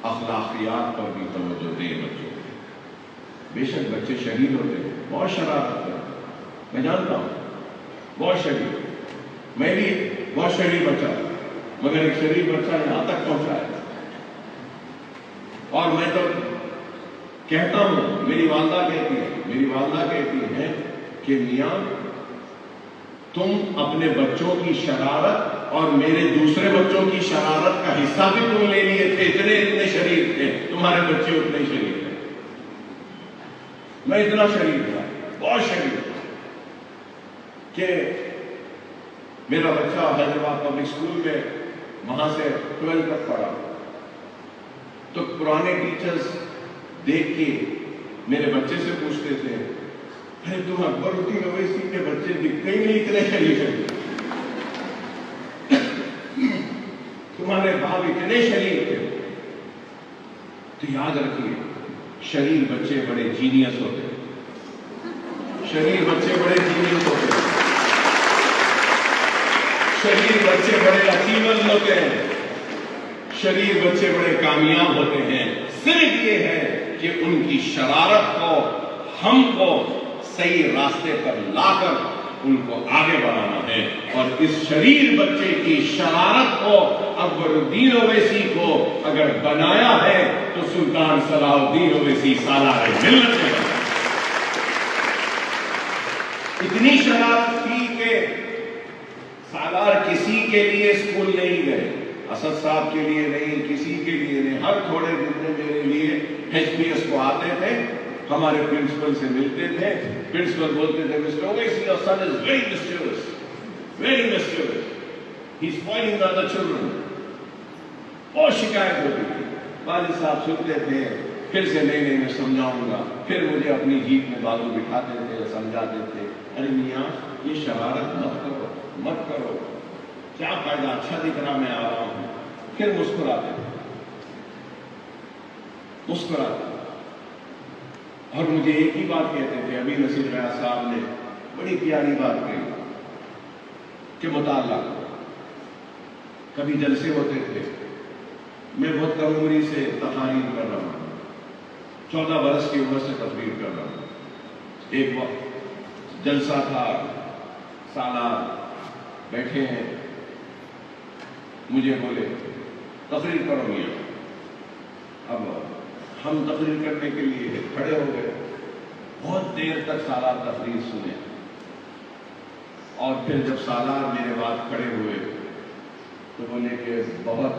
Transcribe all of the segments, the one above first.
اخلاقیات پر بھی توجہ دے بچوں کو. بے شک بچے شریر ہوتے ہیں، بہت شرارت کرتے ہیں، میں جانتا ہوں، بہت شریر. میں بھی بہت شریر بچہ تھا، مگر ایک شریر بچہ یہاں تک پہنچا ہے. اور میں تو کہتا ہوں، میری والدہ کہتی ہے کہ میاں تم اپنے بچوں کی شرارت اور میرے دوسرے بچوں کی شرارت کا حصہ بھی تم لے لیے تھے، اتنے شریر تھے تمہارے بچے، اتنے شریر تھے. میں اتنا شریر تھا، بہت شریر تھا کہ میرا بچہ حیدرآباد پبلک اسکول میں وہاں سے 12 تک پڑھا، تو پرانے ٹیچرز دیکھ کے میرے بچے سے پوچھتے تھے، ارے تم اکبر الدین اویسی کے بچے دکھتے ہی نہیں اتنے شریف ہیں، تمہارے باپ اتنے شریف تھے. تو یاد رکھیے، شریر بچے بڑے جینیس ہوتے ہیں، شریر بچے بڑے جینیس ہوتے ہیں، شریر بچے بڑے اچیول ہوتے ہیں، شریر بچے بڑے کامیاب ہوتے ہیں. صرف یہ ہے کہ ان کی شرارت کو ہم کو صحیح راستے پر لا کر ان کو آگے بڑھانا ہے. اور اس شریر بچے کی شرارت کو اکبر الدین اویسی کو اگر بنایا ہے تو سلطان صلاح الدین اویسی سالار ملت ہے. اتنی شرارت تھی کہ سالار کسی کے لیے اسکول نہیں گئے، اسد صاحب کے لیے نہیں، کسی کے لیے نہیں. ہر تھوڑے دن میں میرے لیے ایچ پی ایس کو آتے تھے، ہمارے پرنسپل سے ملتے تھے. پرنسپل بولتے تھے، mister Owaisi your son is very mischievous, very mischievous, he's spoiling the other children. بہت شکایت ہوتی تھی. والد صاحب سنتے تھے، پھر سے نہیں میں سمجھاؤں گا، پھر مجھے اپنی جیپ میں بازو بٹھاتے تھے، سمجھاتے تھے، ارے میاں یہ شرارت مت کرو، کیا فائدہ، اچھا دکھ رہا میں آ رہا ہوں. پھر مسکراتے تھے. اور مجھے ایک ہی بات کہتے تھے، ابھی نصیر ریاض صاحب نے بڑی پیاری بات کہی کہ مطالعہ. کبھی جلسے ہوتے تھے، میں بہت کم عمری سے تقاریر کر رہا ہوں، 14 برس کی عمر سے تقریر کر رہا ہوں. ایک وقت جلسہ تھا، سالار بیٹھے ہیں، مجھے بولے تقریر کرو میاں. اب ہم تقریر کرنے کے لیے کھڑے ہو گئے. بہت دیر تک سالار تقریر سنے، اور پھر جب سالار میرے بعد کھڑے ہوئے تو بولے کہ بہت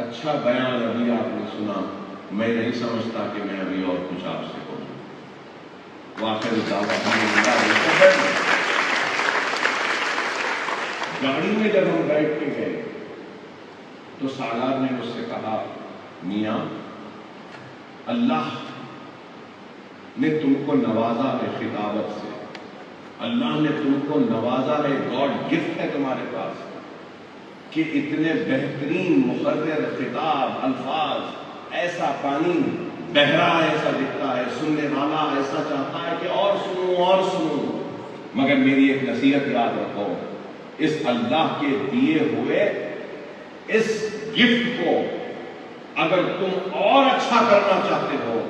اچھا بیان ابھی آپ نے سنا، میں نہیں سمجھتا کہ میں ابھی اور کچھ آپ سے بولوں. واقعی گاڑی میں جب ہم بیٹھ کے گئے تو سالار نے مجھ سے کہا، میاں اللہ نے تم کو نوازا ہے خطابت سے، اللہ نے تم کو نوازا ہے، گاڈ گفٹ ہے تمہارے پاس کہ اتنے بہترین مقرر خطاب الفاظ، ایسا پانی بہرا ایسا دکھتا ہے، سننے والا ایسا چاہتا ہے کہ اور سنوں. مگر میری ایک نصیحت یاد رکھو، اس اللہ کے دیے ہوئے اس گفٹ کو اگر تم اور اچھا کرنا چاہتے ہو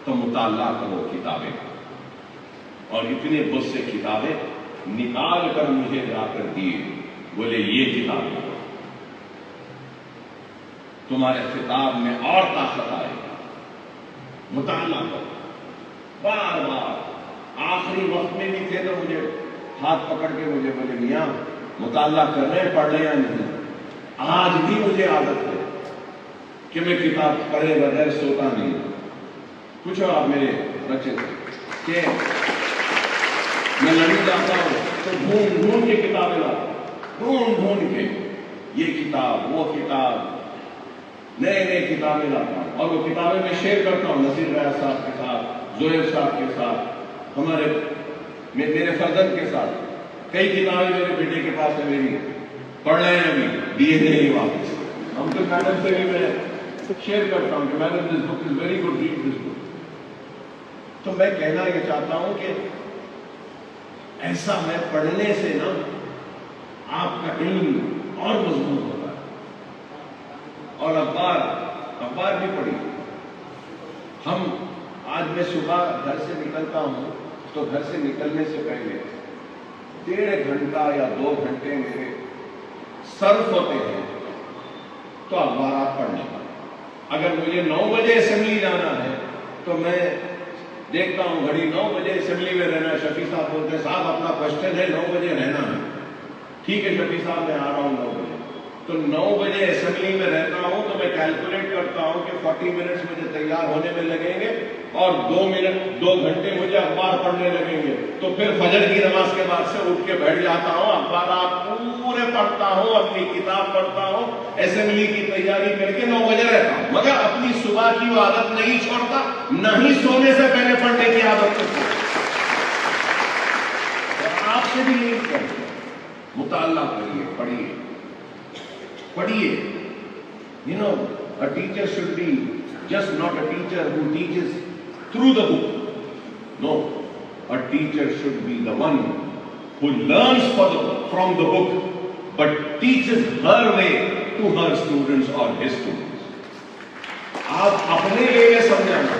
تو مطالعہ کرو کتابیں. اور اتنے بہت سے کتابیں نکال کر مجھے لا کر دیے، بولے یہ کتابیں پڑھو، تمہارے خطاب میں اور طاقت آئے گا. مطالعہ کرو بار بار. آخری وقت میں بھی تھے تو مجھے ہاتھ پکڑ کے مجھے بولے، میاں مطالعہ کر رہے ہیں، پڑھ رہے یا نہیں؟ آج بھی مجھے عادت ہے کہ میں کتاب پڑھے بغیر سوتا نہیں. پوچھو آپ میرے بچے سے کہ میں لڑی جاتا ہوں تو ڈھونڈ کے کتابیں لاتا ہوں، ڈھونڈ کے یہ کتاب وہ کتاب، نئے کتابیں لاتا ہوں. اور وہ کتابیں میں شیئر کرتا ہوں نصیر ریاض صاحب کے ساتھ، زہیر صاحب کے ساتھ، میرے فرزند کے ساتھ. کئی کتابیں میرے بیٹے کے پاس ہے، میری پڑھ رہے ہیں، ابھی دیے نہیں واپس. ہم تو میڈم سے بھی میں شیئر کرتا ہوں کہ madam this book is very good, read this book. تو میں کہنا یہ چاہتا ہوں کہ ایسا ہے، پڑھنے سے نا آپ کا علم اور مضبوط ہوتا ہے. اور اخبار بھی پڑھیے. ہم آج میں صبح گھر سے نکلتا ہوں تو گھر سے نکلنے سے پہلے 1.5 گھنٹہ یا 2 گھنٹے میرے صرف ہوتے ہیں تو اخبارات پڑھنے کا. اگر مجھے 9 بجے اسمبلی جانا ہے تو میں دیکھتا ہوں گھڑی 9 بجے اسمبلی میں رہنا ہے. شفیع صاحب بولتے ہیں صاحب اپنا کوشچن ہے 9 بجے رہنا ہے. ٹھیک ہے شفیع صاحب میں آ رہا ہوں 9 بجے. تو 9 بجے اسمبلی میں رہتا ہوں تو میں کیلکولیٹ کرتا ہوں کہ 40 منٹس مجھے تیار ہونے میں لگیں گے اور 2 گھنٹے مجھے اخبار پڑھنے لگیں گے. تو پھر فجر کی نماز کے بعد سے اٹھ کے بیٹھ جاتا ہوں, اخبارات پورے پڑھتا ہوں, اپنی کتاب پڑھتا ہوں, اسمبلی کی تیاری کر کے 9 بجے رہتا ہوں. مگر اپنی صبح کی وہ عادت نہیں چھوڑتا, نہ ہی سونے سے پہلے پڑھنے کی عادت کو چھوڑتا. آپ سے بھی یہی کریں, مطالعہ کریے, پڑھیے. You know, a teacher should be just not a teacher who teaches through the book. No, a teacher should be the one who learns from the book, but teaches her way to her students or his students. آپ اپنے لیے سمجھانا,